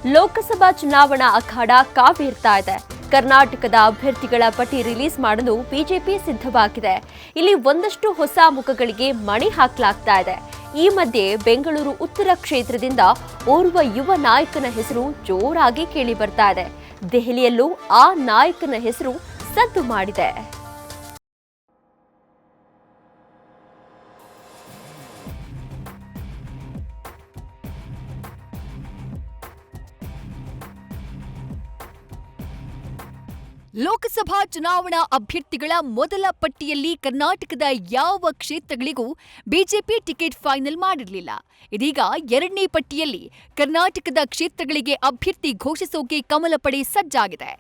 ಲೋಕಸಭಾ ಚುನಾವಣಾ ಅಖಾಡ ಕಾವೇರ್ತಾ ಇದೆ. ಕರ್ನಾಟಕದ ಅಭ್ಯರ್ಥಿಗಳ ಪಟ್ಟಿ ರಿಲೀಸ್ ಮಾಡಲು ಬಿಜೆಪಿ ಸಿದ್ಧವಾಗಿದೆ. ಇಲ್ಲಿ ಒಂದಷ್ಟು ಹೊಸ ಮುಖಗಳಿಗೆ ಮಣೆ ಹಾಕಲಾಗ್ತಾ ಇದೆ. ಈ ಮಧ್ಯೆ ಬೆಂಗಳೂರು ಉತ್ತರ ಕ್ಷೇತ್ರದಿಂದ ಓರ್ವ ಯುವ ನಾಯಕನ ಹೆಸರು ಜೋರಾಗಿ ಕೇಳಿ ಬರ್ತಾ ಇದೆ. ದೆಹಲಿಯಲ್ಲೂ ಆ ನಾಯಕನ ಹೆಸರು ಸದ್ದು ಮಾಡಿದೆ. ಲೋಕಸಭಾ ಚುನಾವಣಾ ಅಭ್ಯರ್ಥಿಗಳ ಮೊದಲ ಪಟ್ಟಿಯಲ್ಲಿ ಕರ್ನಾಟಕದ ಯಾವ ಕ್ಷೇತ್ರಗಳಿಗೂ ಬಿಜೆಪಿ ಟಿಕೆಟ್ ಫೈನಲ್ ಮಾಡಿರಲಿಲ್ಲ. ಇದೀಗ ಎರಡನೇ ಪಟ್ಟಿಯಲ್ಲಿ ಕರ್ನಾಟಕದ ಕ್ಷೇತ್ರಗಳಿಗೆ ಅಭ್ಯರ್ಥಿ ಘೋಷಿಸೋಕೆ ಕಮಲ ಪಡೆ ಸಜ್ಜಾಗಿದೆ.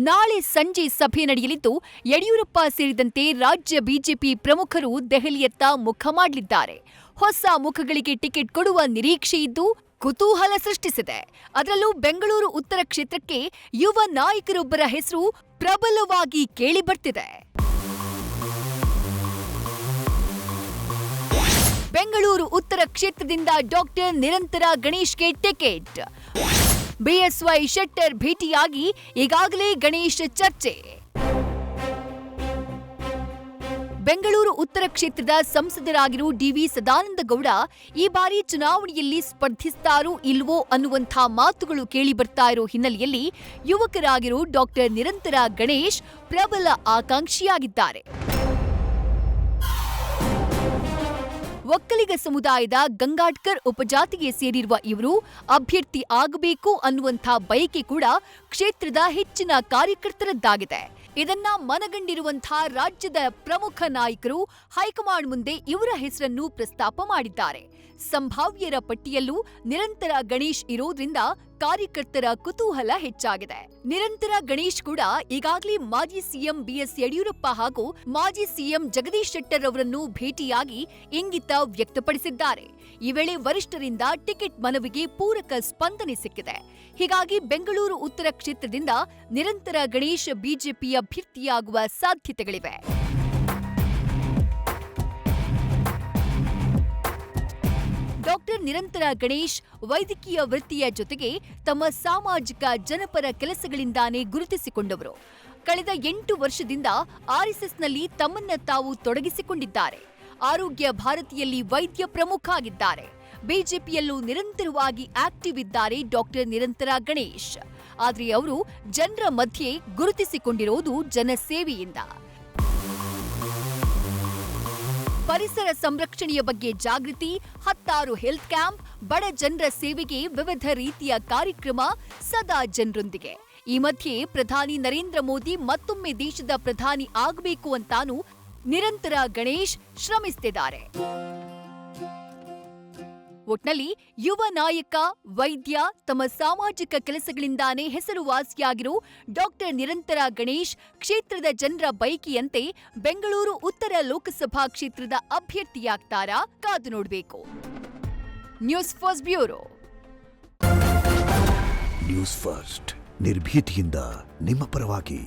ನಾಳೆ ಸಂಜೆ ಸಭೆ ನಡೆಯಲಿದ್ದು, ಯಡಿಯೂರಪ್ಪ ಸೇರಿದಂತೆ ರಾಜ್ಯ ಬಿಜೆಪಿ ಪ್ರಮುಖರು ದೆಹಲಿಯತ್ತ ಮುಖ ಮಾಡಲಿದ್ದಾರೆ. ಹೊಸ ಮುಖಗಳಿಗೆ ಟಿಕೆಟ್ ಕೊಡುವ ನಿರೀಕ್ಷೆ ಇದ್ದು ಕುತೂಹಲ ಸೃಷ್ಟಿಸಿದೆ. ಅದರಲ್ಲೂ ಬೆಂಗಳೂರು ಉತ್ತರ ಕ್ಷೇತ್ರಕ್ಕೆ ಯುವ ನಾಯಕರೊಬ್ಬರ ಹೆಸರು ಪ್ರಬಲವಾಗಿ ಕೇಳಿ ಬರ್ತಿದೆ. ಬೆಂಗಳೂರು ಉತ್ತರ ಕ್ಷೇತ್ರದಿಂದ ಡಾಕ್ಟರ್ ನಿರಂತರ ಗಣೇಶ್ಗೆ ಟಿಕೆಟ್. ಬಿಎಸ್ವೈ ಶೆಟ್ಟರ್ ಭೇಟಿಯಾಗಿ ಈಗಾಗಲೇ ಗಣೇಶ್ ಚರ್ಚೆ. ಬೆಂಗಳೂರು ಉತ್ತರ ಕ್ಷೇತ್ರದ ಸಂಸದರಾಗಿರೋ ಡಿವಿ ಸದಾನಂದಗೌಡ ಈ ಬಾರಿ ಚುನಾವಣೆಯಲ್ಲಿ ಸ್ಪರ್ಧಿಸ್ತಾರೋ ಇಲ್ವೋ ಅನ್ನುವಂಥ ಮಾತುಗಳು ಕೇಳಿ ಬರ್ತಾ ಇರೋ ಹಿನ್ನೆಲೆಯಲ್ಲಿ ಯುವಕರಾಗಿರೋ ಡಾಕ್ಟರ್ ನಿರಂತರ ಗಣೇಶ್ ಪ್ರಬಲ ಆಕಾಂಕ್ಷಿಯಾಗಿದ್ದಾರೆ. ಒಕ್ಕಲಿಗ ಸಮುದಾಯದ ಗಂಗಾಡ್ಕರ್ ಉಪಜಾತಿಗೆ ಸೇರಿರುವ ಇವರು ಅಭ್ಯರ್ಥಿ ಆಗಬೇಕು ಅನ್ನುವಂಥ ಬಯಕೆ ಕೂಡ ಕ್ಷೇತ್ರದ ಹೆಚ್ಚಿನ ಕಾರ್ಯಕರ್ತರದ್ದಾಗಿದೆ. ಇದನ್ನ ಮನಗಂಡಿರುವಂತಹ ರಾಜ್ಯದ ಪ್ರಮುಖ ನಾಯಕರು ಹೈಕಮಾಂಡ್ ಮುಂದೆ ಇವರ ಹೆಸರನ್ನು ಪ್ರಸ್ತಾಪ ಮಾಡಿದ್ದಾರೆ. ಸಂಭಾವ್ಯರ ಪಟ್ಟಿಯಲ್ಲೂ ನಿರಂತರ ಗಣೇಶ್ ಇರೋದ್ರಿಂದ ಕಾರ್ಯಕರ್ತರ ಕುತೂಹಲ ಹೆಚ್ಚಾಗಿದೆ. ನಿರಂತರ ಗಣೇಶ್ ಕೂಡ ಈಗಾಗಲೇ ಮಾಜಿ ಸಿಎಂ ಬಿಎಸ್ ಯಡಿಯೂರಪ್ಪ ಹಾಗೂ ಮಾಜಿ ಸಿಎಂ ಜಗದೀಶ್ ಶೆಟ್ಟರ್ ಅವರನ್ನು ಭೇಟಿಯಾಗಿ ಇಂಗಿತ ವ್ಯಕ್ತಪಡಿಸಿದ್ದಾರೆ. ಈ ವೇಳೆ ವರಿಷ್ಠರಿಂದ ಟಿಕೆಟ್ ಮನವಿಗೆ ಪೂರಕ ಸ್ಪಂದನೆ ಸಿಕ್ಕಿದೆ. ಹೀಗಾಗಿ ಬೆಂಗಳೂರು ಉತ್ತರ ಕ್ಷೇತ್ರದಿಂದ ನಿರಂತರ ಗಣೇಶ್ ಬಿಜೆಪಿ ಅಭ್ಯರ್ಥಿಯಾಗುವ ಸಾಧ್ಯತೆಗಳಿವೆ. ಡಾಕ್ಟರ್ ನಿರಂತರ ಗಣೇಶ್ ವೈದ್ಯಕೀಯ ವೃತ್ತಿಯ ಜೊತೆಗೆ ತಮ್ಮ ಸಾಮಾಜಿಕ ಜನಪರ ಕೆಲಸಗಳಿಂದಾನೇ ಗುರುತಿಸಿಕೊಂಡವರು. ಕಳೆದ 8 ವರ್ಷದಿಂದ ಆರ್ಎಸ್ಎಸ್ನಲ್ಲಿ ತಮ್ಮನ್ನ ತಾವು ತೊಡಗಿಸಿಕೊಂಡಿದ್ದಾರೆ. ಆರೋಗ್ಯ ಭಾರತಿಯಲ್ಲಿ ವೈದ್ಯ ಪ್ರಮುಖ ಆಗಿದ್ದಾರೆ. ಬಿಜೆಪಿಯಲ್ಲೂ ನಿರಂತರವಾಗಿ ಆಕ್ಟಿವ್ ಇದ್ದಾರೆ ಡಾಕ್ಟರ್ ನಿರಂತರ ಗಣೇಶ್. ಆದರೆ ಅವರು ಜನರ ಮಧ್ಯೆ ಗುರುತಿಸಿಕೊಂಡಿರೋದು ಜನಸೇವೆಯಿಂದ. ಪರಿಸರ ಸಂರಕ್ಷಣೆಯ ಬಗ್ಗೆ ಜಾಗೃತಿ, 10 ಹೆಲ್ತ್ ಕ್ಯಾಂಪ್, ಬಡ ಜನರ ಸೇವೆಗೆ ವಿವಿಧ ರೀತಿಯ ಕಾರ್ಯಕ್ರಮ, ಸದಾ ಜನರೊಂದಿಗೆ. ಈ ಮಧ್ಯೆ ಪ್ರಧಾನಿ ನರೇಂದ್ರ ಮೋದಿ ಮತ್ತೊಮ್ಮೆ ದೇಶದ ಪ್ರಧಾನಿ ಆಗಬೇಕು ಅಂತಾನೂ ನಿರಂತರ ಗಣೇಶ್ ಶ್ರಮಿಸುತ್ತಿದ್ದಾರೆ. ಒಟ್ನಲ್ಲಿ ಯುವ ನಾಯಕ, ವೈದ್ಯ, ತಮ್ಮ ಸಾಮಾಜಿಕ ಕೆಲಸಗಳಿಂದಾನೇ ಹೆಸರುವಾಸಿಯಾಗಿರೋ ಡಾಕ್ಟರ್ ನಿರಂತರ ಗಣೇಶ್ ಕ್ಷೇತ್ರದ ಜನರ ಬಯಕೆಯಂತೆ ಬೆಂಗಳೂರು ಉತ್ತರ ಲೋಕಸಭಾ ಕ್ಷೇತ್ರದ ಅಭ್ಯರ್ಥಿಯಾಗ್ತಾರಾ? ಕಾದು ನೋಡಬೇಕು. News first bureau. News first ನಿರ್ಭೀತಿಯಿಂದ ನಿಮ್ಮ ಪರವಾಗಿ.